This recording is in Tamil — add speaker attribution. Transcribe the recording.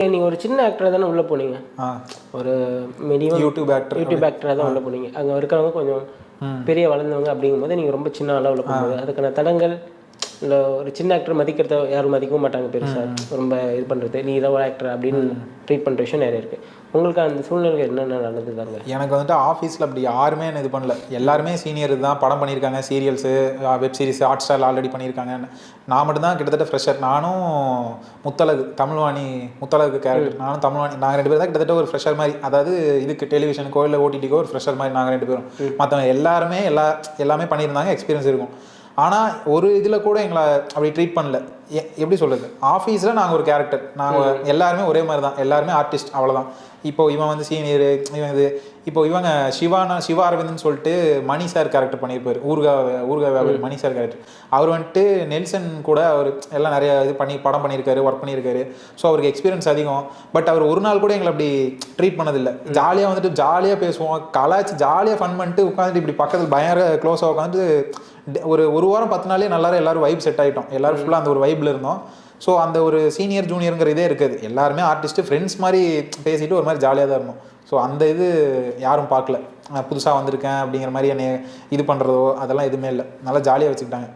Speaker 1: நீங்கள் ஒரு சின்ன ஆக்டராக தானே உள்ளே போனீங்க, ஒரு மினிமம் யூடியூப் ஆக்டராக தான் உள்ளே போனீங்க. அங்கே இருக்கிறவங்க கொஞ்சம் பெரிய வளர்ந்தவங்க அப்படிங்கும்போது நீங்கள் ரொம்ப சின்ன ஆளாக உள்ள போகும்போது அதுக்கான தடங்கள் இல்லை ஒரு சின்ன ஆக்டர் மதிக்கிறத யாரும் மதிக்கவும் மாட்டாங்க பெருசாக. ரொம்ப இது பண்ணுறது நீ இதான் ஒரு ஆக்டர் அப்படின்னு ட்ரீட் பண்ணுற விஷயம் நிறைய இருக்குது. உங்களுக்கு அந்த சூழ்நிலை என்னென்ன நல்லது தாங்க?
Speaker 2: எனக்கு வந்துட்டு ஆஃபீஸில் அப்படி யாருமே என்ன இது பண்ணல. எல்லாருமே சீனியர் தான், படம் பண்ணியிருக்காங்க, cereals, web series, hot star already பண்ணியிருக்காங்க. நான் மட்டும்தான் கிட்டத்தட்ட ஃப்ரெஷர். நானும் முத்தழகு, தமிழ்வாணி முத்தழகு கேரக்டர், நானும் தமிழ்வாணி, நாங்கள் 2 பேர் தான் கிட்டத்தட்ட ஒரு ஃப்ரெஷர் மாதிரி. அதாவது இதுக்கு டெலிவிஷனுக்கோ இல்லை ஓடிடிக்கோ ஒரு ஃப்ரெஷர் மாதிரி நாங்கள் 2 பேரும். மற்றவங்க எல்லாருமே எல்லாமே பண்ணியிருந்தாங்க, எக்ஸ்பீரியன்ஸ் இருக்கும். ஆனால் ஒரு இதில் கூட எங்களை அப்படி ட்ரீட் பண்ணல. எப்படி சொல்கிறது, ஆஃபீஸில் நாங்கள் ஒரு கேரக்டர், நாங்கள் எல்லாருமே ஒரே மாதிரி தான், எல்லாருமே ஆர்டிஸ்ட், அவ்வளோதான். இப்போ இவன் வந்து சீனியரு, இவன் இது. இப்போ இவங்க சிவா அரவிந்த்னு சொல்லிட்டு மணி சார் கேரக்டர் பண்ணியிருப்பார், ஊர்கா மணி சார் கேரக்டர். அவர் வந்துட்டு நெல்சன் கூட அவர் எல்லாம் நிறைய இது படம் பண்ணியிருக்காரு, ஒர்க் பண்ணியிருக்காரு. ஸோ அவருக்கு எக்ஸ்பீரியன்ஸ் அதிகம். பட் அவர் ஒரு நாள் கூட எங்களை அப்படி ட்ரீட் பண்ணதில்லை. ஜாலியாக வந்துட்டு ஜாலியாக பேசுவோம், கலாய்ச்சி ஜாலியாக ஃபன் பண்ணிட்டு உட்காந்துட்டு இப்படி பக்கத்தில் பயங்கர க்ளோஸாக உட்காந்து ஒரு வாரம் 10 நாளே எல்லாரும் வைப் செட் ஆகிட்டோம். எல்லாரும் ஃபுல்லாக அந்த ஒரு வைப்பில் இருந்தோம். ஸோ அந்த ஒரு சீனியர் ஜூனியருங்கிற இதே இருக்குது. எல்லாருமே ஆர்டிஸ்ட்டு, ஃப்ரெண்ட்ஸ் மாதிரி பேசிட்டு ஒரு மாதிரி ஜாலியாக தான் இருந்தோம். ஸோ அந்த இது யாரும் பார்க்கல, புதுசாக வந்திருக்கேன் அப்படிங்கிற மாதிரி என்னை இது பண்ணுறதோ அதெல்லாம் எதுவுமே இல்லை. நல்லா ஜாலியாக வச்சுக்கிட்டாங்க.